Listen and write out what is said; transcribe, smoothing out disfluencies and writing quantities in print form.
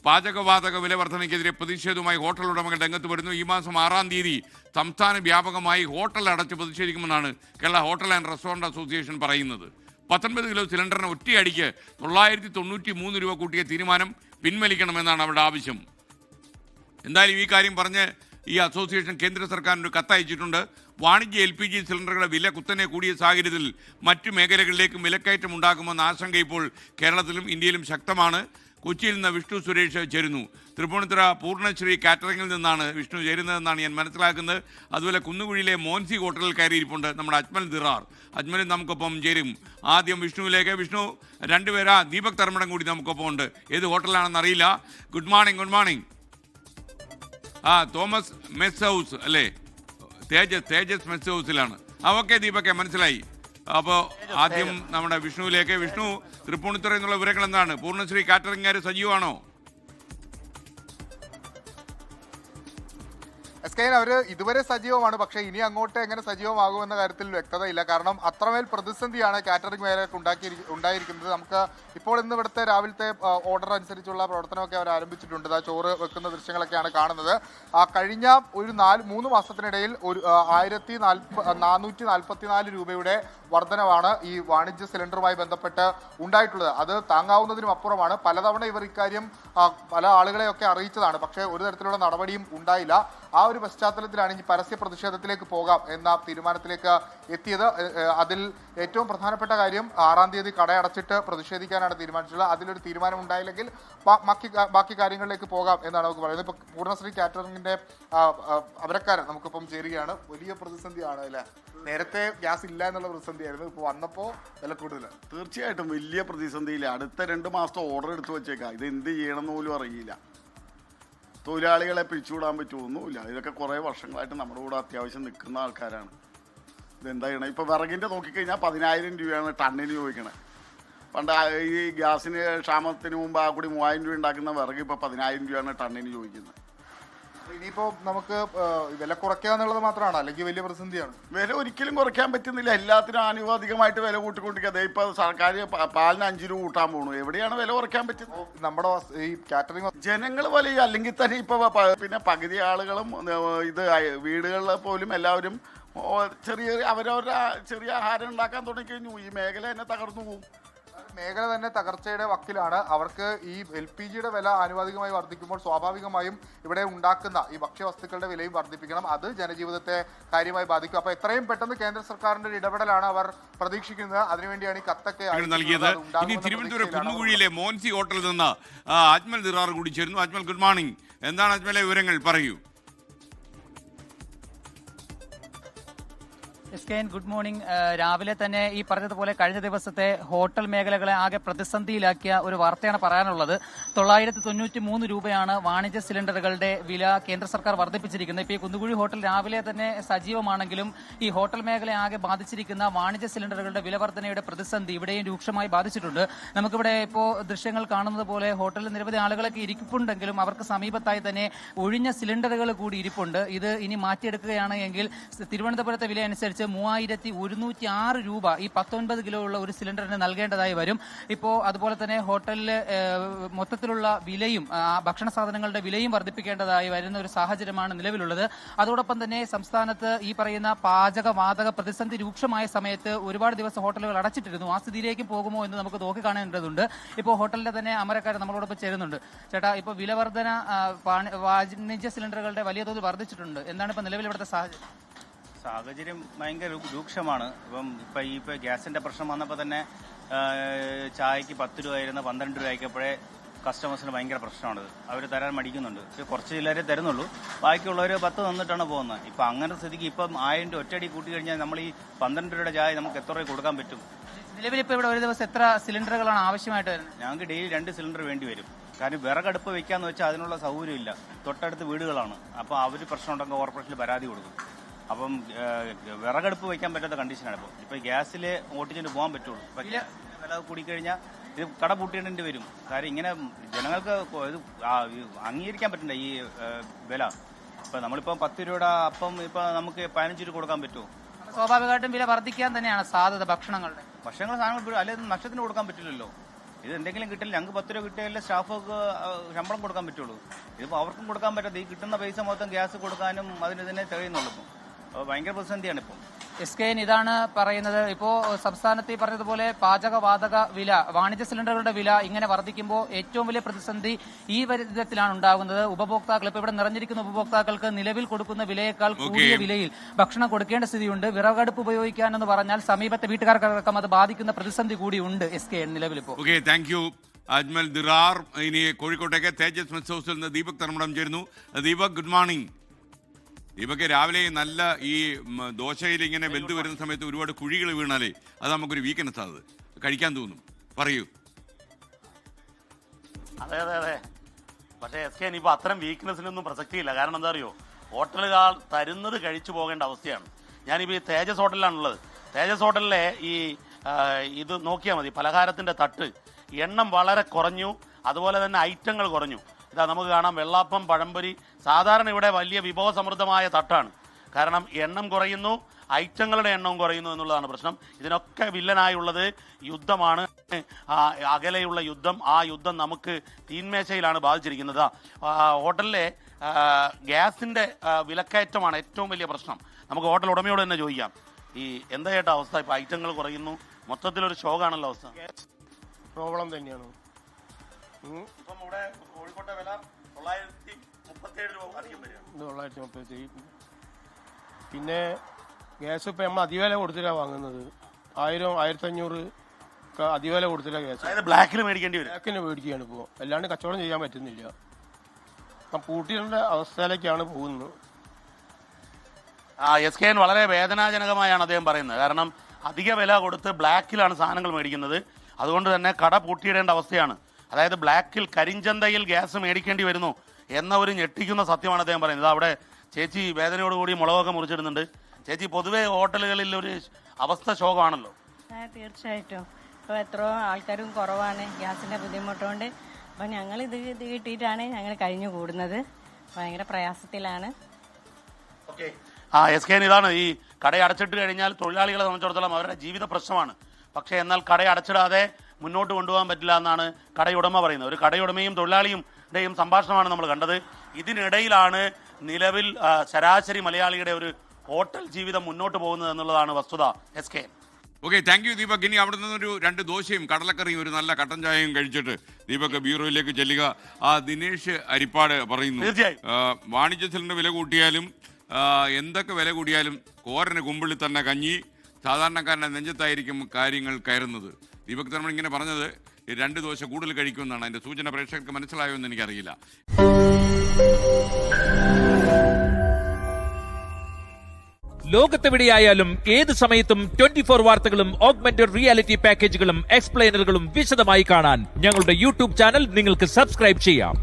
പാചകവാതക വില വർധനയ്ക്കെതിരെ പ്രതിഷേധവുമായി ഹോട്ടൽ ഉടമകൾ രംഗത്ത് വരുന്നു. ഈ മാസം 6-ാം തീയതി സംസ്ഥാന വ്യാപകമായി ഹോട്ടൽ അടച്ച് പ്രതിഷേധിക്കുമെന്നാണ് Kerala hotel and restaurant association പറയുന്നത്. 19 കിലോ സിലിണ്ടറിന് ഒറ്റയടിക്ക് 993 രൂപ കൂട്ടിയ തീരുമാനം പിൻവലിക്കണമെന്നാണ് അവരുടെ ആവശ്യം. എന്തായാലും ഈ കാര്യം പറഞ്ഞ് ഈ അസോസിയേഷൻ കേന്ദ്ര സർക്കാരിന് ഒരു കത്തയച്ചിട്ടുണ്ട്. വാണിജ്യ LPG സിലിണ്ടറുകളുടെ വില കുത്തനെ കൂടിയ സാഹചര്യത്തിൽ മറ്റു മേഖലകളിലേക്കും വിലക്കയറ്റം ഉണ്ടാകുമെന്ന ആശങ്ക ഇപ്പോൾ കേരളത്തിലും ഇന്ത്യയിലും ശക്തമാണ്. കൊച്ചിയിൽ നിന്ന് വിഷ്ണു സുരേഷ് ചേരുന്നു. തൃപ്പൂണിത്തുറ പൂർണ്ണശ്രീ കാറ്ററിംഗിൽ നിന്നാണ് വിഷ്ണു ചേരുന്നതെന്നാണ് ഞാൻ മനസ്സിലാക്കുന്നത്. അതുപോലെ കുന്നുകുഴിയിലെ മോൻസി ഹോട്ടലിൽ കയറിയിരിപ്പുണ്ട് നമ്മുടെ അജ്മൽ ദിറാർ. അജ്മലും നമുക്കൊപ്പം ചേരും. ആദ്യം വിഷ്ണുവിലേക്ക്. വിഷ്ണു, രണ്ടുപേരാ ദീപക് തർമ്മടം കൂടി നമുക്കൊപ്പം ഉണ്ട്. ഏത് ഹോട്ടലാണെന്ന് അറിയില്ല. Good morning. Thomas mess house അല്ലേ? തേജസ് മെസ് ഹൗസിലാണ്. ഓക്കെ ദീപക്, മനസ്സിലായി. അപ്പോൾ ആദ്യം നമ്മുടെ വിഷ്ണുവിലേക്ക്. വിഷ്ണു, തൃപ്പൂണിത്തുറ എന്നുള്ള വിവരങ്ങൾ എന്താണ്? പൂർണ്ണശ്രീ കാറ്ററിംഗുകാർ സജീവമാണോ? അവര് ഇതുവരെ സജീവമാണ്. പക്ഷേ ഇനി അങ്ങോട്ട് എങ്ങനെ സജീവമാകുമെന്ന കാര്യത്തിൽ വ്യക്തതയില്ല. കാരണം അത്രമേൽ പ്രതിസന്ധിയാണ് കാറ്ററിംഗ് മേഖലയ്ക്ക് ഉണ്ടായിരിക്കുന്നത്. നമുക്ക് ഇപ്പോൾ ഇന്ന് ഇവിടുത്തെ രാവിലത്തെ ഓർഡർ അനുസരിച്ചുള്ള പ്രവർത്തനമൊക്കെ അവർ ആരംഭിച്ചിട്ടുണ്ട്. ചോറ് വെക്കുന്ന ദൃശ്യങ്ങളൊക്കെയാണ് കാണുന്നത്. കഴിഞ്ഞ ഒരു 3 മാസത്തിനിടയിൽ ഒരു 1444 രൂപയുടെ വർധനവാണ് ഈ വാണിജ്യ സിലിണ്ടറുമായി ബന്ധപ്പെട്ട് ഉണ്ടായിട്ടുള്ളത്. അത് താങ്ങാവുന്നതിനും അപ്പുറമാണ്. പലതവണ ഇവർ ഇക്കാര്യം പല ആളുകളെയൊക്കെ അറിയിച്ചതാണ്. പക്ഷേ ഒരു തരത്തിലുള്ള നടപടിയും ഉണ്ടായില്ല. ആ ഒരു പശ്ചാത്തലത്തിലാണ് ഇനി പരസ്യ പ്രതിഷേധത്തിലേക്ക് പോകാം എന്ന തീരുമാനത്തിലേക്ക് എത്തിയത്. അതിൽ ഏറ്റവും പ്രധാനപ്പെട്ട കാര്യം 6-ാം തീയതി കടയടച്ചിട്ട് പ്രതിഷേധിക്കാനാണ് തീരുമാനിച്ചിട്ടുള്ളത്. അതിലൊരു തീരുമാനം ഉണ്ടായില്ലെങ്കിൽ ബാക്കി കാര്യങ്ങളിലേക്ക് പോകാം എന്നാണ് നമുക്ക് പറയുന്നത്. ഇപ്പോൾ പൂർണ്ണശ്രീ കാറ്ററിംഗിന്റെ അമരക്കാരൻ നമുക്കിപ്പം ചേരുകയാണ്. വലിയ പ്രതിസന്ധിയാണ് അല്ലേ? നേരത്തെ ഗ്യാസ് ഇല്ല എന്നുള്ള പ്രതിസന്ധിയായിരുന്നു, ഇപ്പോൾ വന്നപ്പോൾ വില കൂടുതൽ. തീർച്ചയായിട്ടും വലിയ പ്രതിസന്ധിയില്ല. അടുത്ത 2 മാസത്തെ ഓർഡർ എടുത്തു വെച്ചേക്കാം. ഇത് എന്ത് ചെയ്യണമെന്ന് പോലും അറിയില്ല. തൊഴിലാളികളെ പിരിച്ചുവിടാൻ പറ്റുമൊന്നുമില്ല. ഇതൊക്കെ കുറേ വർഷങ്ങളായിട്ട് നമ്മുടെ കൂടെ അത്യാവശ്യം നിൽക്കുന്ന ആൾക്കാരാണ്. ഇതെന്താ ചെയ്യണം? ഇപ്പോൾ വിറകിൻ്റെ നോക്കിക്കഴിഞ്ഞാൽ 10,000 രൂപയാണ് ടണ്ണിന് ചോദിക്കണത്. പണ്ട് ഈ ഗ്യാസിന് ക്ഷാമത്തിന് മുമ്പ് ആ കൂടി 3000 രൂപ ഉണ്ടാക്കുന്ന വിറക് ഇപ്പോൾ 10,000 രൂപയാണ് ടണ്ണിന് ചോദിക്കുന്നത്. ഇനിയിപ്പോൾ നമുക്ക് വില കുറയ്ക്കുക എന്നുള്ളത് മാത്രമാണ്, അല്ലെങ്കിൽ വലിയ പ്രതിസന്ധിയാണ്. വില ഒരിക്കലും കുറയ്ക്കാൻ പറ്റുന്നില്ല. എല്ലാത്തിനും ആനുപാതികമായിട്ട് വില കൂട്ടിക്കൊണ്ടിരിക്കുക. ഇപ്പോൾ സർക്കാർ പാലിന് 5 രൂപ കൂട്ടാൻ പോകണു. എവിടെയാണ് വില കുറയ്ക്കാൻ പറ്റുന്നത്? നമ്മുടെ ഈ കാറ്ററിംഗ് ജനങ്ങൾ വലിയ അല്ലെങ്കിൽ തന്നെ ഇപ്പോൾ പിന്നെ പകുതി ആളുകളും ഇത് വീടുകളിൽ പോലും എല്ലാവരും അവരവരുടെ ചെറിയ ആഹാരം ഉണ്ടാക്കാൻ തുടങ്ങിക്കഴിഞ്ഞു. ഈ മേഖല തന്നെ തകർന്നു പോകും. മേഖല തന്നെ തകർച്ചയുടെ വക്കിലാണ്. അവർക്ക് ഈ LPGയുടെ വില ആനുപാതികമായി വർദ്ധിക്കുമ്പോൾ സ്വാഭാവികമായും ഇവിടെ ഉണ്ടാക്കുന്ന ഈ ഭക്ഷ്യവസ്തുക്കളുടെ വിലയും വർദ്ധിപ്പിക്കണം. അത് ജനജീവിതത്തെ കാര്യമായി ബാധിക്കും. അപ്പോൾ എത്രയും പെട്ടെന്ന് കേന്ദ്ര സർക്കാരിന്റെ ഒരു ഇടപെടലാണ് അവർ പ്രതീക്ഷിക്കുന്നത്. അതിനുവേണ്ടിയാണ് ഈ കത്തൊക്കെ നൽകിയത്. ഇനി തിരുവനന്തപുരം കുന്നുകുഴിയിലെ മോൻസി ഹോട്ടലിൽ നിന്ന് അജ്മൽ ദിറാർ കൂടി ചേരുന്നു. Ajmal, good morning. എന്താണ് അജ്മലെ വിവരങ്ങൾ? പറയൂ. Good morning. രാവിലെ തന്നെ ഈ പറഞ്ഞതുപോലെ കഴിഞ്ഞ ദിവസത്തെ ഹോട്ടൽ മേഖലകളെ ആകെ പ്രതിസന്ധിയിലാക്കിയ ഒരു വാർത്തയാണ് പറയാനുള്ളത്. 993 രൂപയാണ് വാണിജ്യ സിലിണ്ടറുകളുടെ വില കേന്ദ്ര സർക്കാർ വർദ്ധിപ്പിച്ചിരിക്കുന്നത്. ഇപ്പോൾ ഈ കുന്നുകുഴി ഹോട്ടൽ രാവിലെ തന്നെ സജീവമാണെങ്കിലും ഈ ഹോട്ടൽ മേഖലയെ ആകെ ബാധിച്ചിരിക്കുന്ന വാണിജ്യ സിലിണ്ടറുകളുടെ വില വർധനയുടെ പ്രതിസന്ധി ഇവിടെയും രൂക്ഷമായി ബാധിച്ചിട്ടുണ്ട്. നമുക്കിവിടെ ഇപ്പോൾ ദൃശ്യങ്ങൾ കാണുന്നത് പോലെ ഹോട്ടലിൽ നിരവധി ആളുകളൊക്കെ ഇരിപ്പുണ്ടെങ്കിലും അവർക്ക് സമീപത്തായി തന്നെ ഒഴിഞ്ഞ സിലിണ്ടറുകൾ കൂടി ഇരിപ്പുണ്ട്. ഇത് ഇനി മാറ്റിയെടുക്കുകയാണ് എങ്കിൽ തിരുവനന്തപുരത്തെ വില അനുസരിച്ച് 3106 രൂപ ഈ 19 കിലോ ഉള്ള ഒരു സിലിണ്ടറിന് നൽകേണ്ടതായി വരും. ഇപ്പോൾ അതുപോലെ തന്നെ ഹോട്ടലിലെ മൊത്തത്തിലുള്ള വിലയും ഭക്ഷണ സാധനങ്ങളുടെ വിലയും വർദ്ധിപ്പിക്കേണ്ടതായി വരുന്ന ഒരു സാഹചര്യമാണ് നിലവിലുള്ളത്. അതോടൊപ്പം തന്നെ സംസ്ഥാനത്ത് ഈ പറയുന്ന പാചകവാതക പ്രതിസന്ധി രൂക്ഷമായ സമയത്ത് ഒരുപാട് ദിവസം ഹോട്ടലുകൾ അടച്ചിട്ടിരുന്നു. ആ സ്ഥിതിയിലേക്കും പോകുമോ എന്ന് നമുക്ക് നോക്കിക്കാണേണ്ടതുണ്ട്. ഇപ്പോൾ ഹോട്ടലിന്റെ തന്നെ അമരക്കാരൻ നമ്മളോടൊപ്പം ചേരുന്നുണ്ട്. ചേട്ടാ, ഇപ്പോൾ വില വർധന വാണിജ്യ സിലിണ്ടറുകളുടെ വലിയ തോതിൽ വർദ്ധിച്ചിട്ടുണ്ട്. എന്താണ് ഇപ്പോൾ നിലവിൽ ഇവിടുത്തെ സാഹചര്യം? ഭയങ്കര രൂക്ഷമാണ്. ഇപ്പം ഗ്യാസിന്റെ പ്രശ്നം വന്നപ്പോൾ തന്നെ ചായക്ക് 10 രൂപയായിരുന്നു 12 രൂപ ആക്കിയപ്പോഴേ കസ്റ്റമേഴ്സിന് ഭയങ്കര പ്രശ്നമാണത്. അവർ തരാൻ മടിക്കുന്നുണ്ട്. കുറച്ച് ചിലരെ തരുന്നുള്ളൂ, ബാക്കിയുള്ളവർ 10 തന്നിട്ടാണ് പോകുന്നത്. ഇപ്പം അങ്ങനെ സ്ഥിതിക്ക് ഇപ്പം 1000 രൂപ ഒറ്റയടി കൂട്ടി കഴിഞ്ഞാൽ നമ്മൾ ഈ 12 രൂപയുടെ ചായ നമുക്ക് എത്ര രൂപ കൊടുക്കാൻ പറ്റും? നിലവിൽ ഇപ്പോൾ ഇവിടെ ഒരു ദിവസം എത്ര സിലിണ്ടറുകളാണ് ആവശ്യമായിട്ട് വരുന്നത്? ഞങ്ങൾക്ക് ഡെയിലി 2 സിലിണ്ടർ വേണ്ടി വരും. കാരണം വിറകടുപ്പ് വെക്കാന്ന് വെച്ചാൽ അതിനുള്ള സൗകര്യമില്ല. തൊട്ടടുത്ത് വീടുകളാണ്. അപ്പോൾ അവർ പ്രശ്നം ഉണ്ടെങ്കിൽ കോർപ്പറേഷനിൽ പരാതി കൊടുക്കും. അപ്പം വിറകടുപ്പ് വയ്ക്കാൻ പറ്റാത്ത കണ്ടീഷനാണ്. ഇപ്പോൾ ഗ്യാസിൽ ഓട്ടിച്ചിട്ട് പോകാൻ പറ്റുള്ളൂ. ഇപ്പം വില കൂടിക്കഴിഞ്ഞാൽ ഇത് കട പൂട്ടേണ്ടി വരും. കാര്യം ഇങ്ങനെ ജനങ്ങൾക്ക് ഇത് അംഗീകരിക്കാൻ പറ്റണ്ട ഈ വില. ഇപ്പം നമ്മളിപ്പോൾ 10 രൂപയുടെ അപ്പം ഇപ്പം നമുക്ക് 15 രൂപ കൊടുക്കാൻ പറ്റുമോ? സ്വാഭാവികമായിട്ടും വില വർദ്ധിക്കാൻ തന്നെയാണ് സാധ്യത. ഭക്ഷണങ്ങളുടെ സാധനങ്ങൾ അല്ലെങ്കിൽ നഷ്ടത്തിന് കൊടുക്കാൻ പറ്റില്ലല്ലോ. ഇത് എന്തെങ്കിലും കിട്ടില്ല, ഞങ്ങൾക്ക് 10 രൂപ കിട്ടിയാലേ സ്റ്റാഫുകൾക്ക് ശമ്പളം കൊടുക്കാൻ പറ്റുള്ളൂ. ഇതിപ്പോൾ അവർക്കും കൊടുക്കാൻ പറ്റാത്ത ഈ കിട്ടുന്ന പൈസ മൊത്തം ഗ്യാസ് കൊടുക്കാനും ഇതിനെ തികയുന്നുള്ളൂ. ഇപ്പോൾ ഭയങ്കര പ്രതിസന്ധിയാണ് ഇപ്പം. SKN ഇതാണ് പറയുന്നത്. ഇപ്പോൾ സംസ്ഥാനത്ത് ഈ പറഞ്ഞതുപോലെ പാചകവാതക വില, വാണിജ്യ സിലിണ്ടറുകളുടെ വില ഇങ്ങനെ വർദ്ധിക്കുമ്പോൾ ഏറ്റവും വലിയ പ്രതിസന്ധി ഈ വിധത്തിലാണ് ഉണ്ടാകുന്നത്. ഉപഭോക്താക്കൾ ഇപ്പോൾ ഇവിടെ നിറഞ്ഞിരിക്കുന്ന ഉപഭോക്താക്കൾക്ക് നിലവിൽ കൊടുക്കുന്ന വിലയേക്കാൾ കൂടിയ വിലയിൽ ഭക്ഷണം കൊടുക്കേണ്ട സ്ഥിതിയുണ്ട്. വിറകടുപ്പ് ഉപയോഗിക്കാനെന്ന് പറഞ്ഞാൽ സമീപത്തെ വീട്ടുകാർക്കടക്കം അത് ബാധിക്കുന്ന പ്രതിസന്ധി കൂടിയുണ്ട് SKN നിലവിലിപ്പോൾ. Okay, thank you Ajmal Dirar. ഇനി കോഴിക്കോട്ടേക്ക് തേജസ് മെസ് ഹൗസിൽ നിന്ന് ദീപക് തർമ്മടം ചേരുന്നു. Deepak, good morning. ദീപക്, രാവിലെ നല്ല ഈ ദോശയിൽ ഇങ്ങനെ വെന്ത് വരുന്ന സമയത്ത് ഒരുപാട് കുഴികൾ വീണാലേ അത് നമുക്കൊരു വീക്ക്നെസ് അത് കഴിക്കാൻ തോന്നും. പറയൂ. അതെ അതെ അതെ, പക്ഷേ SKN ഇപ്പോൾ അത്തരം വീക്ക്നെസ്സിനൊന്നും പ്രസക്തിയില്ല. കാരണം എന്താ അറിയോ, ഹോട്ടലുകാർ തരുന്നത് കഴിച്ചു പോകേണ്ട അവസ്ഥയാണ്. ഞാനിപ്പോൾ ഈ തേജസ് ഹോട്ടലിലാണുള്ളത്. തേജസ് ഹോട്ടലിലെ ഇത് നോക്കിയാൽ മതി, പലഹാരത്തിൻ്റെ തട്ട് എണ്ണം വളരെ കുറഞ്ഞു, അതുപോലെ തന്നെ ഐറ്റങ്ങൾ കുറഞ്ഞു. ഇതാ നമുക്ക് കാണാം, വെള്ളാപ്പം, പഴംപൊരി. സാധാരണ ഇവിടെ വലിയ വിഭവസമൃദ്ധമായ തട്ടാണ്. കാരണം എണ്ണം കുറയുന്നു, ഐറ്റങ്ങളുടെ എണ്ണവും കുറയുന്നു എന്നുള്ളതാണ് പ്രശ്നം. ഇതിനൊക്കെ വില്ലനായുള്ളത് യുദ്ധമാണ്, അകലെയുള്ള യുദ്ധം. ആ യുദ്ധം നമുക്ക് തീന്മേശയിലാണ് ബാധിച്ചിരിക്കുന്നത്. ഹോട്ടലിലെ ഗ്യാസിൻ്റെ വിലക്കയറ്റമാണ് ഏറ്റവും വലിയ പ്രശ്നം. നമുക്ക് ഹോട്ടൽ ഉടമയോട് തന്നെ ചോദിക്കാം, ഈ എന്താ ചേട്ടാ അവസ്ഥ? ഇപ്പോൾ ഐറ്റങ്ങൾ കുറയുന്നു, മൊത്തത്തിലൊരു ഷോക്കാണല്ലോ അവസ്ഥ. പ്രോബ്ലം തന്നെയാണ്. ഇപ്പം ഇവിടെ കോഴിക്കോട്ടെ വില 937 രൂപ അധികം വരികയാണ്. 937. പിന്നെ ഗ്യാസ് ഇപ്പം നമ്മൾ അതിവില കൊടുത്തിട്ടാണ് വാങ്ങുന്നത്. 1000, 1500 അതിവില കൊടുത്തിട്ടാണ് ഗ്യാസ്. അതായത് ബ്ലാക്കിൽ മേടിക്കേണ്ടി വരും. ബ്ലാക്കിന് മേടിക്കുകയാണ് ഇപ്പോൾ. അല്ലാണ്ട് കച്ചവടം ചെയ്യാൻ പറ്റുന്നില്ല. അപ്പം പൂട്ടിയുടെ അവസ്ഥയിലേക്കാണ് പോകുന്നത്. SKN വളരെ വേദനാജനകമായാണ് അദ്ദേഹം പറയുന്നത്. കാരണം അധിക വില കൊടുത്ത് ബ്ലാക്കിലാണ് സാധനങ്ങൾ മേടിക്കുന്നത്. അതുകൊണ്ട് തന്നെ കട പൂട്ടിയിടേണ്ട അവസ്ഥയാണ്. അതായത് ബ്ലാക്കിൽ കരിഞ്ചന്തയിൽ ഗ്യാസ് മേടിക്കേണ്ടി വരുന്നു എന്ന ഒരു ഞെട്ടിക്കുന്ന സത്യമാണ് അദ്ദേഹം പറയുന്നത്. അവിടെ ചേച്ചി വേദനയോടുകൂടി മുളകൊക്കെ മുറിച്ചിടുന്നുണ്ട്. ചേച്ചി, പൊതുവെ ഹോട്ടലുകളിൽ ഒരു അവസ്ഥ ശോകമാണല്ലോ. തീർച്ചയായിട്ടും ഇപ്പോൾ എത്രയോ ആൾക്കാരും കുറവാണ് ഗ്യാസിൻ്റെ ബുദ്ധിമുട്ടുകൊണ്ട്. അപ്പോൾ ഞങ്ങൾ ഇത് കിട്ടിയിട്ടാണ് ഞങ്ങൾ കഴിഞ്ഞു കൂടുന്നത്. ഭയങ്കര പ്രയാസത്തിലാണ്. ഓക്കെ, SKN ഇതാണ്, ഈ കട അടച്ചിട്ട് കഴിഞ്ഞാൽ തൊഴിലാളികളെ സംബന്ധിച്ചിടത്തോളം അവരുടെ ജീവിത പ്രശ്നമാണ്. പക്ഷേ എന്നാൽ കട അടച്ചിടാതെ മുന്നോട്ട് കൊണ്ടുപോകാൻ പറ്റില്ല എന്നാണ് കടയുടമ പറയുന്നത്. ഒരു കടയുടമയും തൊഴിലാളിയുടെയും സംഭാഷണമാണ് നമ്മൾ കണ്ടത്. ഇതിനിടയിലാണ് നിലവിൽ ശരാശരി മലയാളിയുടെ ഒരു ഹോട്ടൽ ജീവിതം മുന്നോട്ട് പോകുന്നത് എന്നുള്ളതാണ് വസ്തുത. SKN. Okay, thank U Deepak. ഇനി അവിടെ നിന്നൊരു 2 ദോശയും കടലക്കറിയും ഒരു നല്ല കട്ടൻ ചായയും കഴിച്ചിട്ട് ദീപക് ബ്യൂറോയിലേക്ക് ചെല്ലുക. ദിനേഷ് അരിപ്പാട് പറയുന്നു, വാണിജ്യ സിലിണ്ടർ വില കൂട്ടിയാലും എന്തൊക്കെ വില കൂടിയാലും കോരന് കുമ്പിളിൽ തന്നെ കഞ്ഞി, സാധാരണക്കാരൻ്റെ നെഞ്ചത്തായിരിക്കും കാര്യങ്ങൾ കയറുന്നത്. ദീപക് തർമ്മൻ ഇങ്ങനെ പറഞ്ഞത് 2 ദോശ കൂടുതൽ കഴിക്കുമെന്നാണ്. അതിൻ്റെ സൂചന പ്രേക്ഷകർക്ക് മനസ്സിലായോ എന്ന് എനിക്കറിയില്ല. ലോകത്തെവിടെയായാലും ഏത് സമയത്തും 24 വാർത്തകളും ഓഗ്മെന്റഡ് റിയാലിറ്റി പാക്കേജുകളും എക്സ്പ്ലെയിനറുകളും വിശദമായി കാണാൻ ഞങ്ങളുടെ യൂട്യൂബ് ചാനൽ നിങ്ങൾക്ക് സബ്സ്ക്രൈബ് ചെയ്യാം.